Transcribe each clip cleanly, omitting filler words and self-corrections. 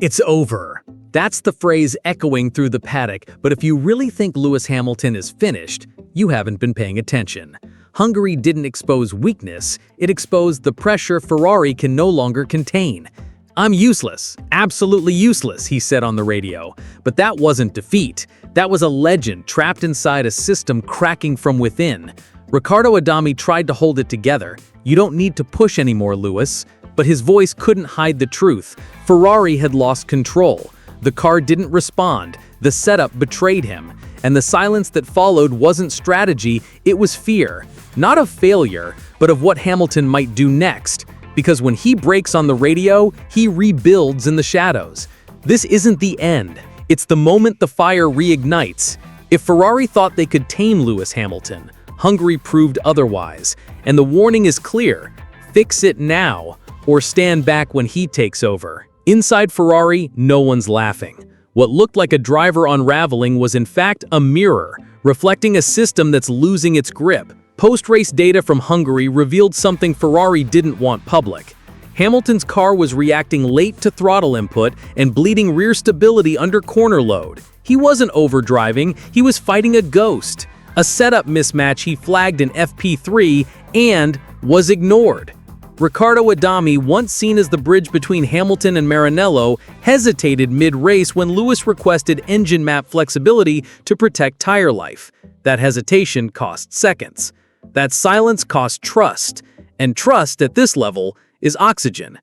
It's over. That's the phrase echoing through the paddock, but if you really think Lewis Hamilton is finished, you haven't been paying attention. Hungary didn't expose weakness, it exposed the pressure Ferrari can no longer contain. "I'm useless, absolutely useless," he said on the radio. But that wasn't defeat. That was a legend trapped inside a system cracking from within. Riccardo Adami tried to hold it together. "You don't need to push anymore, Lewis." But his voice couldn't hide the truth. Ferrari had lost control. The car didn't respond. The setup betrayed him. And the silence that followed wasn't strategy, it was fear. Not of failure, but of what Hamilton might do next. Because when he breaks on the radio, he rebuilds in the shadows. This isn't the end. It's the moment the fire reignites. If Ferrari thought they could tame Lewis Hamilton, Hungary proved otherwise. And the warning is clear. Fix it now, or stand back when he takes over. Inside Ferrari, no one's laughing. What looked like a driver unraveling was in fact a mirror, reflecting a system that's losing its grip. Post-race data from Hungary revealed something Ferrari didn't want public. Hamilton's car was reacting late to throttle input and bleeding rear stability under corner load. He wasn't overdriving, he was fighting a ghost. A setup mismatch he flagged in FP3 and was ignored. Riccardo Adami, once seen as the bridge between Hamilton and Maranello, hesitated mid-race when Lewis requested engine map flexibility to protect tire life. That hesitation cost seconds. That silence cost trust, and trust at this level is oxygen.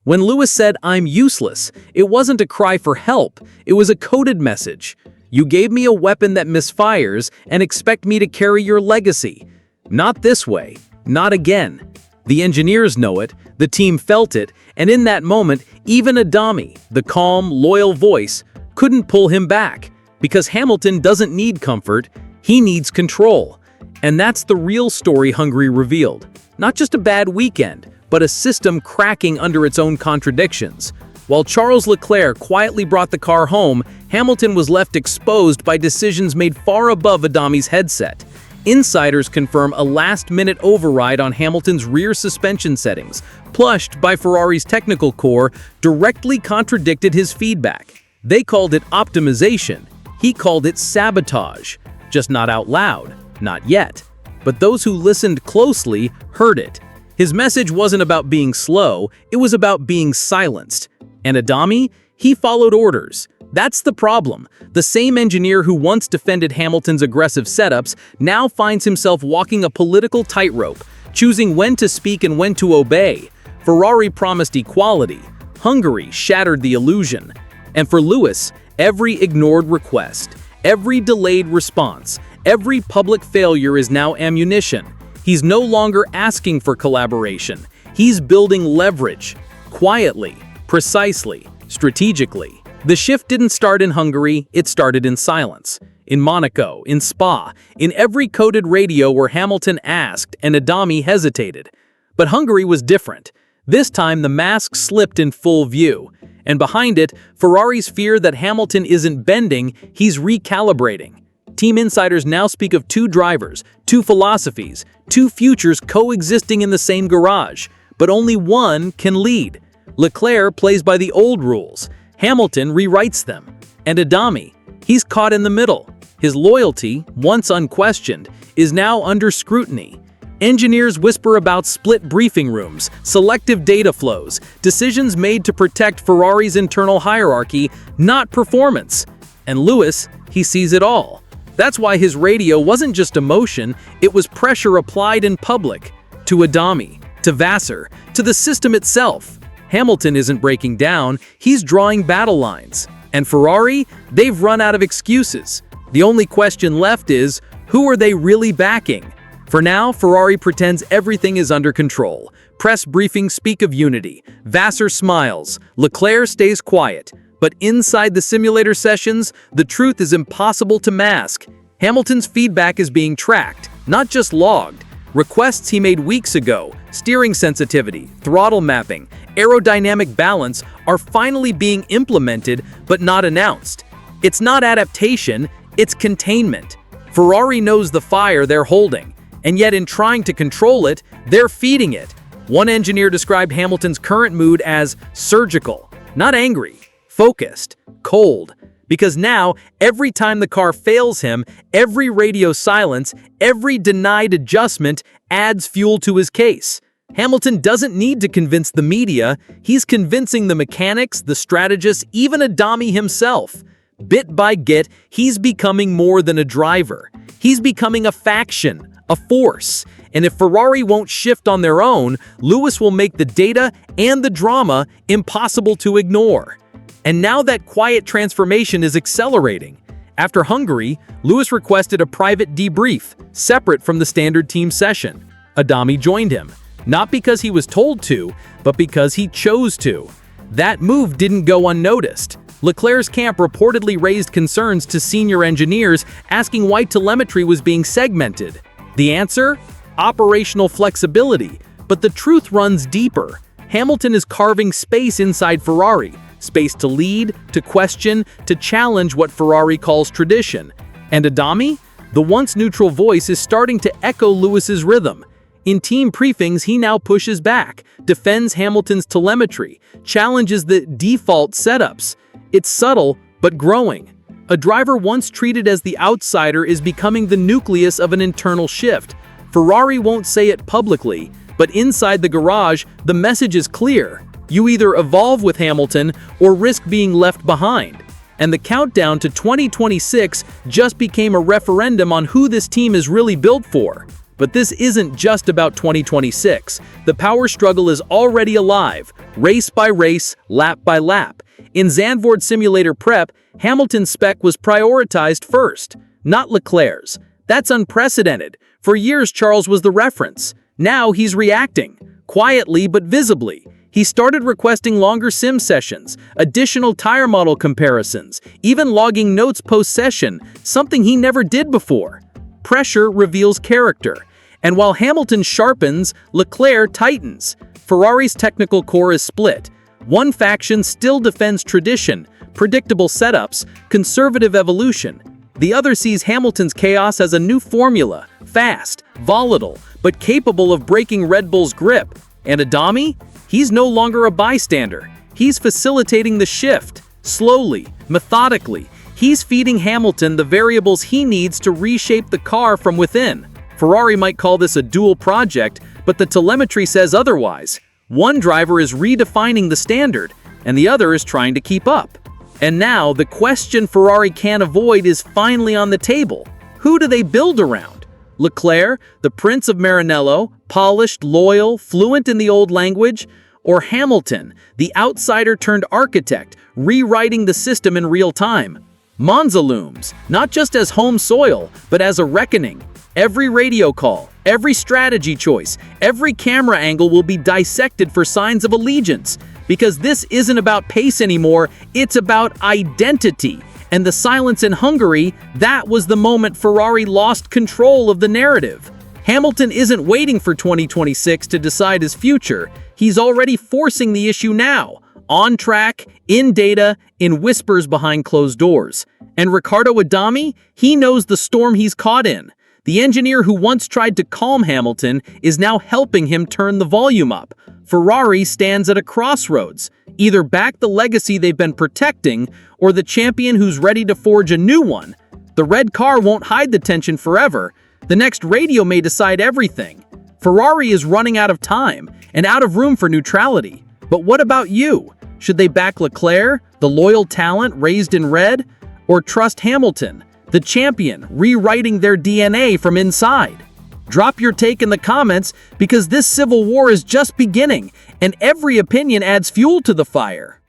When Lewis said, "I'm useless," it wasn't a cry for help, it was a coded message. "You gave me a weapon that misfires and expect me to carry your legacy. Not this way, not again." The engineers know it, the team felt it, and in that moment, even Adami, the calm, loyal voice, couldn't pull him back. Because Hamilton doesn't need comfort, he needs control. And that's the real story Hungary revealed. Not just a bad weekend, but a system cracking under its own contradictions. While Charles Leclerc quietly brought the car home, Hamilton was left exposed by decisions made far above Adami's headset. Insiders confirm a last-minute override on Hamilton's rear suspension settings, plushed by Ferrari's technical core, directly contradicted his feedback. They called it optimization. He called it sabotage. Just not out loud. Not yet. But those who listened closely heard it. His message wasn't about being slow, it was about being silenced. And Adami? He followed orders. That's the problem. The same engineer who once defended Hamilton's aggressive setups now finds himself walking a political tightrope, choosing when to speak and when to obey. Ferrari promised equality. Hungary shattered the illusion. And for Lewis, every ignored request, every delayed response, every public failure is now ammunition. He's no longer asking for collaboration. He's building leverage. Quietly, precisely, strategically. The shift didn't start in Hungary, it started in silence. In Monaco, in Spa, in every coded radio where Hamilton asked and Adami hesitated. But Hungary was different. This time the mask slipped in full view. And behind it, Ferrari's fear that Hamilton isn't bending, he's recalibrating. Team insiders now speak of two drivers, two philosophies, two futures coexisting in the same garage. But only one can lead. Leclerc plays by the old rules. Hamilton rewrites them. And Adami, he's caught in the middle. His loyalty, once unquestioned, is now under scrutiny. Engineers whisper about split briefing rooms, selective data flows, decisions made to protect Ferrari's internal hierarchy, not performance. And Lewis, he sees it all. That's why his radio wasn't just emotion, it was pressure applied in public. To Adami, to Vassar, to the system itself. Hamilton isn't breaking down, he's drawing battle lines. And Ferrari, they've run out of excuses. The only question left is, who are they really backing? For now, Ferrari pretends everything is under control. Press briefings speak of unity. Vassar smiles. Leclerc stays quiet. But inside the simulator sessions, the truth is impossible to mask. Hamilton's feedback is being tracked, not just logged. Requests he made weeks ago, steering sensitivity, throttle mapping, aerodynamic balance are finally being implemented but not announced. It's not adaptation, it's containment. Ferrari knows the fire they're holding, and yet in trying to control it, they're feeding it. One engineer described Hamilton's current mood as surgical, not angry, focused, cold. Because now, every time the car fails him, every radio silence, every denied adjustment adds fuel to his case. Hamilton doesn't need to convince the media, he's convincing the mechanics, the strategists, even Adami himself. Bit by bit, he's becoming more than a driver. He's becoming a faction, a force. And if Ferrari won't shift on their own, Lewis will make the data and the drama impossible to ignore. And now that quiet transformation is accelerating. After Hungary, Lewis requested a private debrief, separate from the standard team session. Adami joined him, not because he was told to, but because he chose to. That move didn't go unnoticed. Leclerc's camp reportedly raised concerns to senior engineers, asking why telemetry was being segmented. The answer? Operational flexibility. But the truth runs deeper. Hamilton is carving space inside Ferrari. Space to lead, to question, to challenge what Ferrari calls tradition. And Adami? The once neutral voice is starting to echo Lewis's rhythm. In team briefings, he now pushes back, defends Hamilton's telemetry, challenges the default setups. It's subtle, but growing. A driver once treated as the outsider is becoming the nucleus of an internal shift. Ferrari won't say it publicly, but inside the garage, the message is clear. You either evolve with Hamilton or risk being left behind. And the countdown to 2026 just became a referendum on who this team is really built for. But this isn't just about 2026. The power struggle is already alive, race by race, lap by lap. In Zandvoort Simulator Prep, Hamilton's spec was prioritized first, not Leclerc's. That's unprecedented. For years, Charles was the reference. Now he's reacting, quietly but visibly. He started requesting longer sim sessions, additional tire model comparisons, even logging notes post-session, something he never did before. Pressure reveals character. And while Hamilton sharpens, Leclerc tightens. Ferrari's technical core is split. One faction still defends tradition, predictable setups, conservative evolution. The other sees Hamilton's chaos as a new formula, fast, volatile, but capable of breaking Red Bull's grip. And Adami? He's no longer a bystander. He's facilitating the shift, slowly, methodically. He's feeding Hamilton the variables he needs to reshape the car from within. Ferrari might call this a dual project, but the telemetry says otherwise. One driver is redefining the standard, and the other is trying to keep up. And now, the question Ferrari can't avoid is finally on the table. Who do they build around? Leclerc, the Prince of Maranello, polished, loyal, fluent in the old language? Or Hamilton, the outsider-turned-architect, rewriting the system in real time? Monza looms, not just as home soil, but as a reckoning. Every radio call, every strategy choice, every camera angle will be dissected for signs of allegiance. Because this isn't about pace anymore, it's about identity. And the silence in Hungary, that was the moment Ferrari lost control of the narrative. Hamilton isn't waiting for 2026 to decide his future. He's already forcing the issue now, on track, in data, in whispers behind closed doors. And Riccardo Adami, he knows the storm he's caught in. The engineer who once tried to calm Hamilton is now helping him turn the volume up. Ferrari stands at a crossroads. Either back the legacy they've been protecting, or the champion who's ready to forge a new one. The red car won't hide the tension forever. The next radio may decide everything. Ferrari is running out of time, and out of room for neutrality. But what about you? Should they back Leclerc, the loyal talent raised in red? Or trust Hamilton, the champion rewriting their DNA from inside? Drop your take in the comments, because this civil war is just beginning, and every opinion adds fuel to the fire.